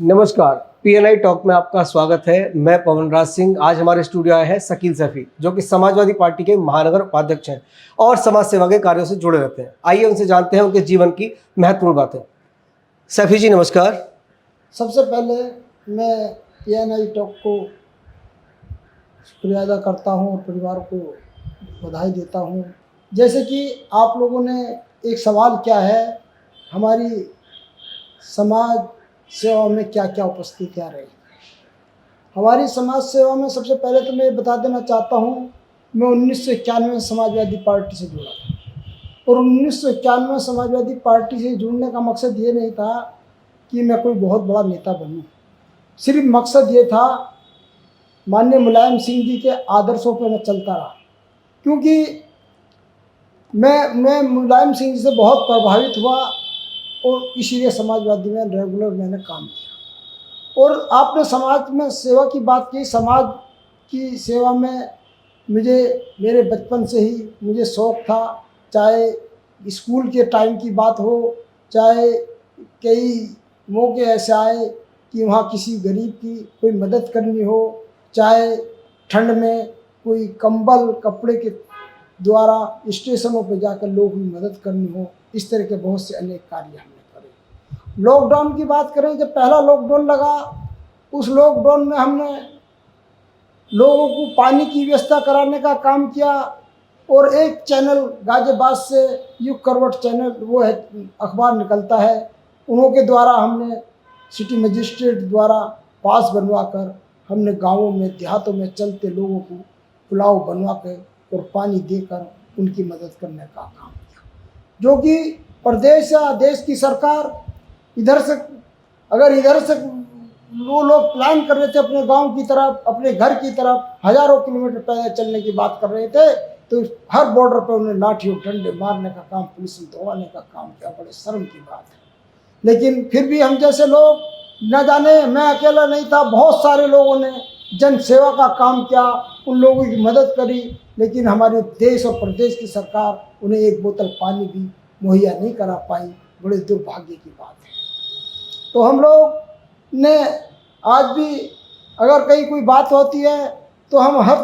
नमस्कार, PNI talk में आपका स्वागत है। मैं पवन राज सिंह। आज हमारे स्टूडियो आए हैं शकील सैफी, जो कि समाजवादी पार्टी के महानगर उपाध्यक्ष हैं और समाज सेवा के कार्यों से जुड़े रहते हैं। आइए उनसे जानते हैं उनके जीवन की महत्वपूर्ण बातें। सैफी जी नमस्कार। सबसे पहले मैं पीएनआई टॉक को शुक्रिया अदा करता हूँ और परिवार को बधाई देता हूँ। जैसे कि आप लोगों ने एक सवाल किया है, हमारी समाज सेवा में क्या क्या उपस्थितियाँ रही। हमारी समाज सेवा में सबसे पहले तो मैं बता देना चाहता हूँ, मैं 1991 में समाजवादी पार्टी से जुड़ा था और 1991 में समाजवादी पार्टी से जुड़ने का मकसद ये नहीं था कि मैं कोई बहुत बड़ा नेता बनूं। सिर्फ मकसद ये था, माननीय मुलायम सिंह जी के आदर्शों पर मैं चलता रहा, क्योंकि मैं मुलायम सिंह जी से बहुत प्रभावित हुआ और इसीलिए समाजवादी में रेगुलर मैंने काम किया। और आपने समाज में सेवा की बात की। समाज की सेवा में मेरे बचपन से ही मुझे शौक़ था। चाहे स्कूल के टाइम की बात हो, चाहे कई मौके ऐसे आए कि वहाँ किसी गरीब की कोई मदद करनी हो, चाहे ठंड में कोई कंबल कपड़े के द्वारा स्टेशनों पर जाकर लोगों की मदद करनी हो, इस तरह के बहुत से अनेक कार्य हमने करे। लॉकडाउन की बात करें, जब पहला लॉकडाउन लगा, उस लॉकडाउन में हमने लोगों को पानी की व्यवस्था कराने का काम किया। और एक चैनल गाजियाबाद से युग करवट चैनल, वो है अखबार निकलता है, उन्होंने द्वारा हमने सिटी मजिस्ट्रेट द्वारा पास बनवा कर हमने गाँवों में देहातों में चलते लोगों को पुलाव बनवा कर और पानी देकर उनकी मदद करने का काम किया। जो कि प्रदेश या देश की सरकार इधर से वो लोग प्लान कर रहे थे अपने गांव की तरफ, अपने घर की तरफ हज़ारों किलोमीटर पैदल चलने की बात कर रहे थे, तो हर बॉर्डर पर उन्हें लाठियों डंडे मारने का काम, पुलिस ने दौड़ाने का काम किया। बड़े शर्म की बात है। लेकिन फिर भी हम जैसे लोग, न जाने मैं अकेला नहीं था, बहुत सारे लोगों ने जन सेवा का काम किया, उन लोगों की मदद करी। लेकिन हमारे देश और प्रदेश की सरकार उन्हें एक बोतल पानी भी मुहैया नहीं करा पाई। बड़े दुर्भाग्य की बात है। तो हम लोग ने आज भी अगर कहीं कोई बात होती है तो हम हर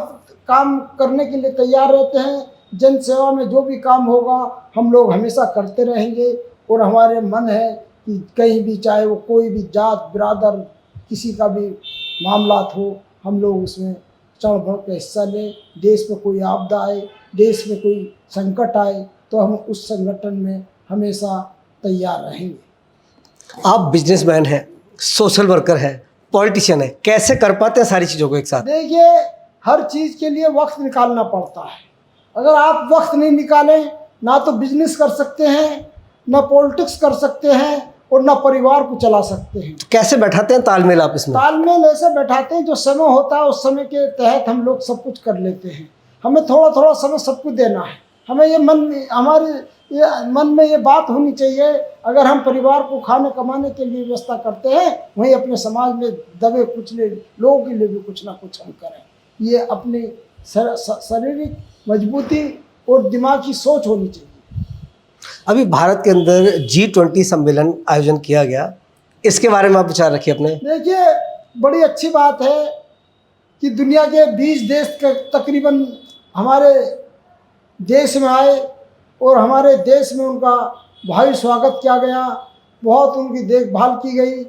काम करने के लिए तैयार रहते हैं। जन सेवा में जो भी काम होगा हम लोग हमेशा करते रहेंगे। और हमारे मन है कि कहीं भी, चाहे वो कोई भी जात बिरादर किसी का भी मामला हो, हम लोग उसमें चढ़ बढ़ कर हिस्सा लें। देश में कोई आपदा आए, देश में कोई संकट आए, तो हम उस संगठन में हमेशा तैयार रहेंगे। आप बिजनेसमैन हैं, सोशल वर्कर हैं, पॉलिटिशियन हैं, कैसे कर पाते हैं सारी चीज़ों को एक साथ? देखिए, हर चीज़ के लिए वक्त निकालना पड़ता है। अगर आप वक्त नहीं निकालें, ना तो बिजनेस कर सकते हैं, ना पॉलिटिक्स कर सकते हैं और ना परिवार को चला सकते हैं। तो कैसे बैठाते हैं तालमेल आप इसमें? तालमेल ऐसे बैठाते हैं, जो समय होता है उस समय के तहत हम लोग सब कुछ कर लेते हैं। हमें थोड़ा थोड़ा समय सबको देना है। हमें ये मन में ये बात होनी चाहिए, अगर हम परिवार को खाने कमाने के लिए व्यवस्था करते हैं, वहीं अपने समाज में दबे कुचले लोगों के लिए भी कुछ ना कुछ हम करें। ये अपनी शारीरिक मजबूती और दिमाग की सोच होनी चाहिए। अभी भारत के अंदर G20 सम्मेलन आयोजन किया गया, इसके बारे में आप विचार रखिए अपने। देखिए, बड़ी अच्छी बात है कि दुनिया के 20 देश तकरीबन हमारे देश में आए और हमारे देश में उनका भारी स्वागत किया गया। बहुत उनकी देखभाल की गई,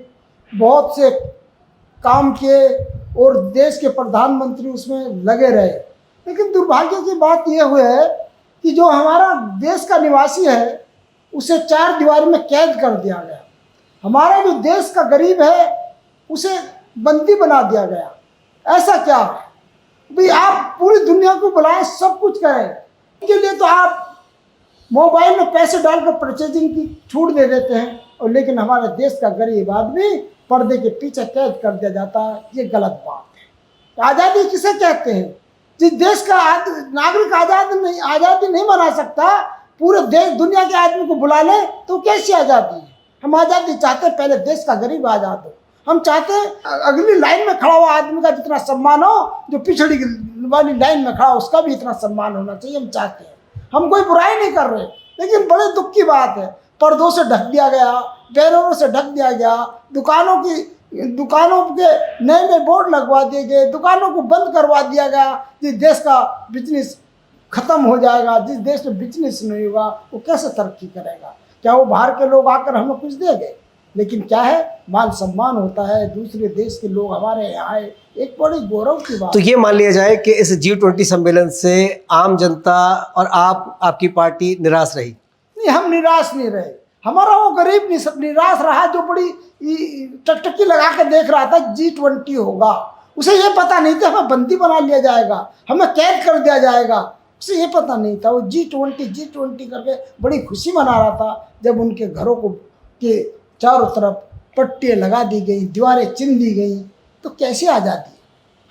बहुत से काम किए और देश के प्रधानमंत्री उसमें लगे रहे। लेकिन दुर्भाग्य की बात यह हुई है कि जो हमारा देश का निवासी है, उसे 4 दीवारी में कैद कर दिया गया। हमारा जो देश का गरीब है, उसे बंदी बना दिया गया। ऐसा क्या है भाई? आप पूरी दुनिया को बुलाएं, सब कुछ करें, इसके लिए तो आप मोबाइल में पैसे डालकर परचेजिंग की छूट दे देते हैं, और लेकिन हमारे देश का गरीब आदमी पर्दे के पीछे कैद कर दिया जाता है। ये गलत बात है। आज़ादी किसे कहते हैं? जिस देश का नागरिक आज़ादी नहीं बना सकता, पूरे देश दुनिया के आदमी को बुला ले, तो कैसी आज़ादी है? हम आज़ादी चाहते हैं, पहले देश का गरीब आज़ाद हो। हम चाहते हैं अगली लाइन में खड़ा हुआ आदमी का जितना सम्मान हो, जो पिछड़ी वाली लाइन में खड़ा उसका भी इतना सम्मान होना चाहिए। हम चाहते हैं, हम कोई बुराई नहीं कर रहे, लेकिन बड़े दुख की बात है, पर्दों से ढक दिया गया, बैनरों से ढक दिया गया, दुकानों की दुकानों के नए नए बोर्ड लगवा दिए गए, दुकानों को बंद करवा दिया गया। जिस देश का बिजनेस खत्म हो जाएगा, जिस देश में बिजनेस नहीं होगा, वो कैसे तरक्की करेगा? क्या वो बाहर के लोग आकर हमें कुछ देंगे? लेकिन क्या है, मान सम्मान होता है, दूसरे देश के लोग हमारे यहाँ आए, एक बड़ी गौरव की बात। तो ये मान लिया जाए कि इस G20 सम्मेलन से आम जनता और आपकी पार्टी निराश रही? नहीं, हम निराश नहीं रहे। हमारा वो गरीब निराश रहा जो बड़ी टकटकी लगा के देख रहा था G20 होगा। उसे ये पता नहीं था हमें बंदी बना लिया जाएगा, हमें कैद कर दिया जाएगा। उसे ये पता नहीं था। वो G20 करके बड़ी खुशी मना रहा था जब उनके घरों को के चारों तरफ पट्टियाँ लगा दी गई, दीवारें चिन दी गई। तो कैसे आज़ादी?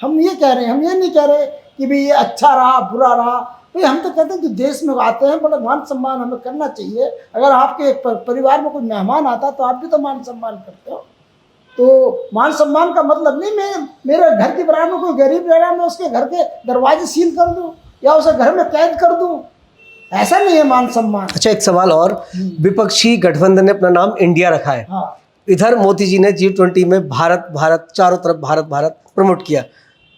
हम ये कह रहे हैं, हम ये नहीं कह रहे कि भाई ये अच्छा रहा बुरा रहा। भाई हम तो कहते हैं कि देश में आते हैं, बड़ा मान सम्मान हमें करना चाहिए। अगर आपके परिवार में कोई मेहमान आता तो आप भी तो मान सम्मान करते हो। तो मान सम्मान का मतलब नहीं मैं मेरे घर के बराबर में कोई गरीब रह रहा, मैं उसके घर के दरवाजे सील कर दूँ या उसे घर में कैद कर दूँ, ऐसा नहीं है मान सम्मान। अच्छा, एक सवाल और, विपक्षी गठबंधन ने अपना नाम इंडिया रखा है। हाँ, इधर मोदी जी ने G20 में भारत भारत, चारों तरफ भारत भारत प्रमोट किया,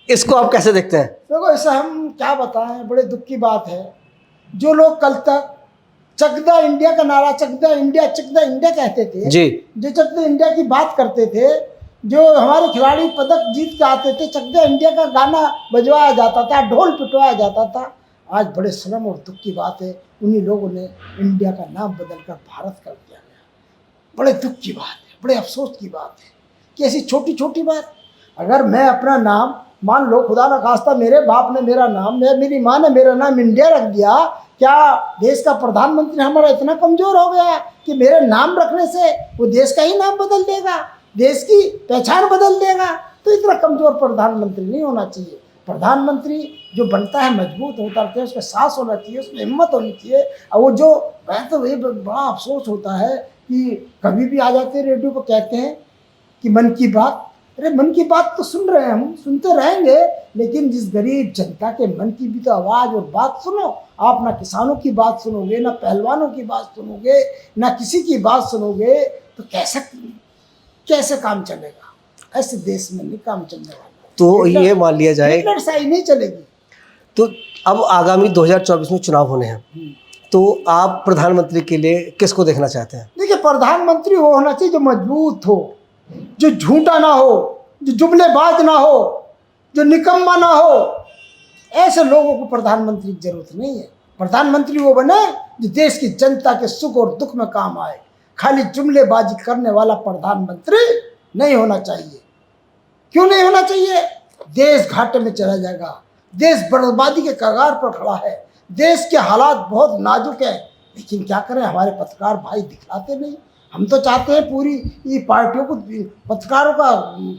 इसको आप कैसे देखते हैं? देखो ऐसा हम क्या बताएं, बड़े दुख की बात है। जो लोग कल तक चक द इंडिया का नारा, चक द इंडिया कहते थे जी, जो चक द इंडिया की बात करते थे, जो हमारे खिलाड़ी पदक जीत के आते थे, चक द इंडिया का गाना बजवाया जाता था, ढोल पिटवाया जाता था। आज बड़े शर्म और दुख की बात है, उन्हीं लोगों ने इंडिया का नाम बदलकर भारत कर दिया गया। बड़े दुख की बात है, बड़े अफसोस की बात है कि ऐसी छोटी छोटी बात। अगर मैं अपना नाम, मान लो खुदा न खास्ता मेरे बाप ने मेरा नाम, मेरी माँ ने मेरा नाम इंडिया रख दिया, क्या देश का प्रधानमंत्री हमारा इतना कमज़ोर हो गया कि मेरे नाम रखने से वो देश का ही नाम बदल देगा, देश की पहचान बदल देगा? तो इतना कमज़ोर प्रधानमंत्री नहीं होना चाहिए। प्रधानमंत्री जो बनता है मजबूत होता है, उसका साहस होना चाहिए, उसमें हिम्मत होनी चाहिए। और वो जो, मैं तो ये बड़ा अफसोस होता है कि कभी भी आ जाते हैं रेडियो पर कहते हैं कि मन की बात। अरे मन की बात तो सुन रहे हैं, हम सुनते रहेंगे, लेकिन जिस गरीब जनता के मन की भी तो आवाज़ और बात सुनो। आप ना किसानों की बात सुनोगे, ना पहलवानों की बात सुनोगे, ना किसी की बात सुनोगे, तो कैसे काम चलेगा? ऐसे देश में नहीं काम चलने वाला। तो ये मान लिया जाए, हिटलरशाही नहीं चलेगी। तो अब आगामी 2024 में चुनाव होने हैं, तो आप प्रधानमंत्री के लिए किसको देखना चाहते हैं? देखिए, प्रधानमंत्री वो होना चाहिए जो मजबूत हो, जो झूठा ना हो, जो जुमलेबाज ना हो, जो निकम्मा ना हो। ऐसे लोगों को प्रधानमंत्री की जरूरत नहीं है। प्रधानमंत्री वो बने जो देश की जनता के सुख और दुख में काम आए। खाली जुमलेबाजी करने वाला प्रधानमंत्री नहीं होना चाहिए। क्यों नहीं होना चाहिए? देश घाटे में चला जाएगा, देश बर्बादी के कगार पर खड़ा है, देश के हालात बहुत नाजुक है। लेकिन क्या करें, हमारे पत्रकार भाई दिखलाते नहीं। हम तो चाहते हैं पूरी ये पार्टियों को, पत्रकारों का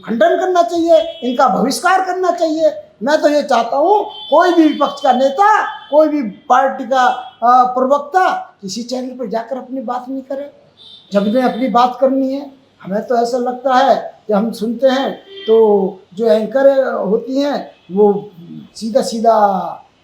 खंडन करना चाहिए, इनका बहिष्कार करना चाहिए। मैं तो ये चाहता हूँ कोई भी विपक्ष का नेता, कोई भी पार्टी का प्रवक्ता किसी चैनल पर जाकर अपनी बात नहीं करे। जब इन्हें अपनी बात करनी है, हमें तो ऐसा लगता है कि हम सुनते हैं तो जो एंकर होती हैं वो सीधा सीधा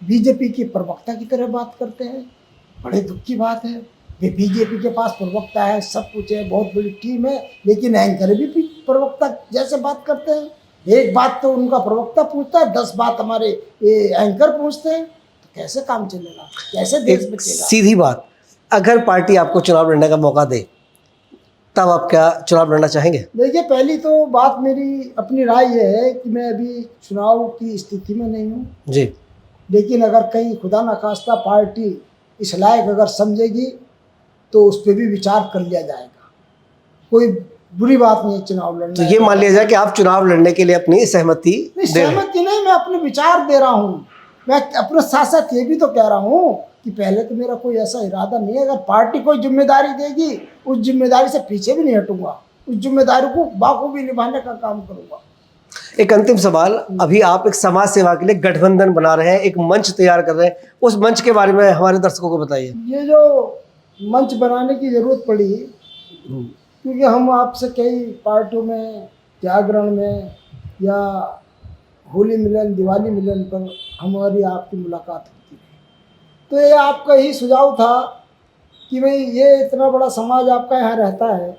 बीजेपी की प्रवक्ता की तरह बात करते हैं। बड़े दुख की बात है। बीजेपी के पास प्रवक्ता है, सब कुछ है, बहुत बड़ी टीम है, लेकिन एंकर भी प्रवक्ता जैसे बात करते हैं। एक बात तो उनका प्रवक्ता पूछता है, 10 बात हमारे एंकर पूछते हैं। तो कैसे काम चलेगा, कैसे देश बचेगा? सीधी बात, अगर पार्टी आपको चुनाव लड़ने का मौका दे तब आप क्या चुनाव लड़ना चाहेंगे? देखिए, पहली तो बात मेरी अपनी राय ये है कि मैं अभी चुनाव की स्थिति में नहीं हूँ जी, लेकिन अगर कहीं खुदा न खास्ता पार्टी इस लायक अगर समझेगी तो उस पर भी विचार कर लिया जाएगा। कोई बुरी बात नहीं है चुनाव लड़ना। तो ये मान लिया जाए कि आप चुनाव लड़ने के लिए अपनी सहमति नहीं, दे रहे हैं। सहमति नहीं, मैं अपने विचार दे रहा हूँ। मैं अपने साथ साथ ये भी तो कह रहा हूँ कि पहले तो मेरा कोई ऐसा इरादा नहीं है। अगर पार्टी कोई जिम्मेदारी देगी, उस जिम्मेदारी से पीछे भी नहीं हटूंगा, उस जिम्मेदारी को बाखूबी निभाने का काम करूंगा। एक अंतिम सवाल, अभी आप एक समाज सेवा के लिए गठबंधन बना रहे हैं, एक मंच तैयार कर रहे हैं, उस मंच के बारे में हमारे दर्शकों को बताइए। ये जो मंच बनाने की ज़रूरत पड़ी क्योंकि हम आपसे कई पार्टियों में, जागरण में या होली मिलन, दिवाली मिलन पर हमारी आपकी मुलाकात होती है। तो ये आपका ही सुझाव था कि भाई ये इतना बड़ा समाज आपका यहाँ रहता है,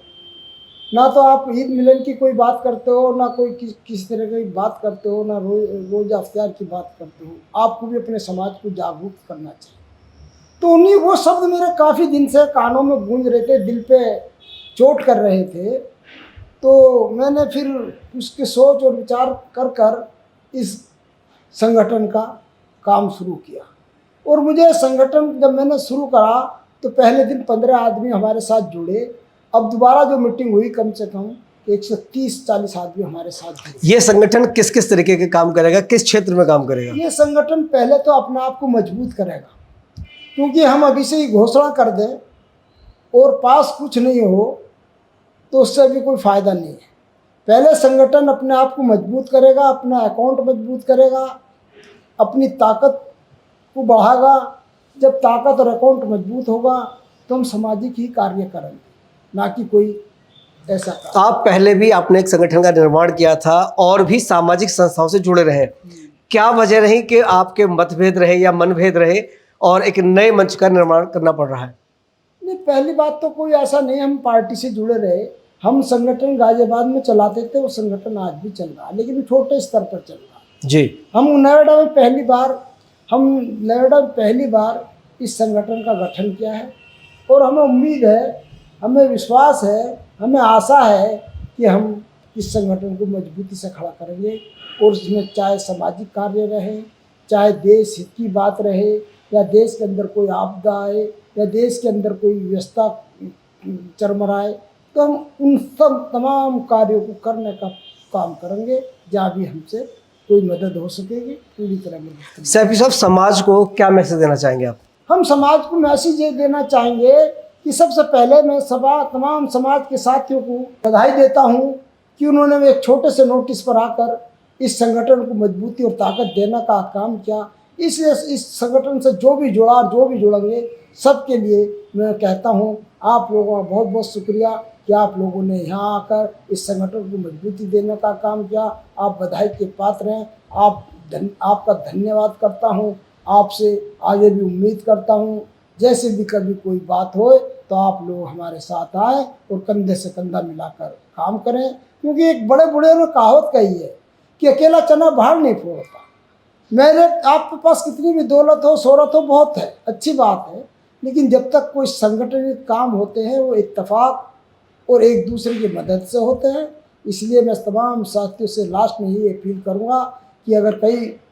ना तो आप ईद मिलन की कोई बात करते हो, ना कोई किसी तरह की बात करते हो, ना रोज़ा अफ्तार की बात करते हो। आपको भी अपने समाज को जागरूक करना चाहिए। तो उन्हीं वो शब्द मेरे काफ़ी दिन से कानों में गूंज रहे थे, दिल पे चोट कर रहे थे। तो मैंने फिर उसके सोच और विचार कर कर इस संगठन का काम शुरू किया। और मुझे संगठन जब मैंने शुरू करा तो पहले दिन 15 आदमी हमारे साथ जुड़े। अब दोबारा जो मीटिंग हुई कम से कम 130-40 आदमी हमारे साथ जुड़े। ये संगठन किस किस तरीके के काम करेगा, किस क्षेत्र में काम करेगा? ये संगठन पहले तो अपने आप को मजबूत करेगा, क्योंकि हम अभी से ही घोषणा कर दें और पास कुछ नहीं हो तो उससे भी कोई फ़ायदा नहीं है। पहले संगठन अपने आप को मजबूत करेगा, अपना अकाउंट मजबूत करेगा, अपनी ताकत को बढ़ाएगा। जब ताकत और अकाउंट मजबूत होगा तो हम सामाजिक ही कार्य करेंगे, ना कि कोई ऐसा कार्य। आप पहले भी आपने एक संगठन का निर्माण किया था और भी सामाजिक संस्थाओं से जुड़े रहे। क्या वजह रही कि आपके मतभेद रहे या मनभेद रहे और एक नए मंच का निर्माण करना पड़ रहा है? नहीं, पहली बात तो कोई ऐसा नहीं, हम पार्टी से जुड़े रहे। हम संगठन गाजियाबाद में चलाते थे, वो संगठन आज भी चल रहा है, लेकिन छोटे स्तर पर चल रहा है जी। हम नोएडा में पहली बार इस संगठन का गठन किया है। और हमें उम्मीद है, हमें विश्वास है, हमें आशा है कि हम इस संगठन को मजबूती से खड़ा करेंगे। और उसमें चाहे सामाजिक कार्य रहे, चाहे देश हित की बात रहे, या देश के अंदर कोई आपदा आए, या देश के अंदर कोई व्यवस्था चरमराए, तो हम उन सब तमाम कार्यों को करने का काम करेंगे। जहाँ भी हमसे कोई मदद हो सकेगी पूरी तरह मदद करेंगे। सैफी साहब, समाज को क्या मैसेज देना चाहेंगे आप? हम समाज को मैसेज ये देना चाहेंगे कि सबसे पहले मैं तमाम समाज के साथियों को बधाई देता हूँ कि उन्होंने एक छोटे से नोटिस पर आकर इस संगठन को मजबूती और ताकत देने का काम किया। इस संगठन से जो भी जुड़ा और जो भी जुड़ेंगे, सबके लिए मैं कहता हूँ आप लोगों का बहुत बहुत शुक्रिया कि आप लोगों ने यहाँ आकर इस संगठन को मजबूती देने का काम किया। आप बधाई के पात्र हैं। आपका धन्यवाद करता हूँ। आपसे आगे भी उम्मीद करता हूँ, जैसे भी कभी कोई बात हो तो आप लोग हमारे साथ आए और कंधे से कंधा मिलाकर काम करें। क्योंकि एक बड़े बूढ़े ने कहावत कही है कि अकेला चना बाहर नहीं फोड़ता। मेरे आपके पास कितनी भी दौलत हो, शोहरत हो, बहुत है, अच्छी बात है, लेकिन जब तक कोई संगठनित काम होते हैं वो इत्तेफाक और एक दूसरे की मदद से होते हैं। इसलिए मैं तमाम साथियों से लास्ट में ही अपील करूँगा कि अगर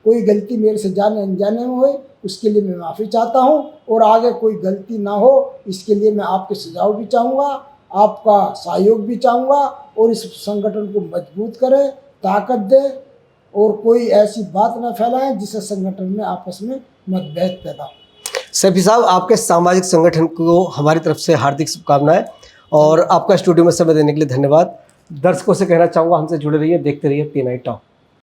कोई गलती मेरे से जाने अनजाने में हुई, उसके लिए मैं माफ़ी चाहता हूँ। और आगे कोई गलती ना हो, इसके लिए मैं आपके सुझाव भी चाहूँगा, आपका सहयोग भी चाहूँगा। और इस संगठन को मजबूत करें, ताकत दें, और कोई ऐसी बात ना फैलाएं जिससे संगठन में आपस में मतभेद पैदा हो। सैफी साहब, आपके सामाजिक संगठन को हमारी तरफ से हार्दिक शुभकामनाएं और आपका स्टूडियो में समय देने के लिए धन्यवाद। दर्शकों से कहना चाहूँगा, हमसे जुड़े रहिए, देखते रहिए P9 टॉक।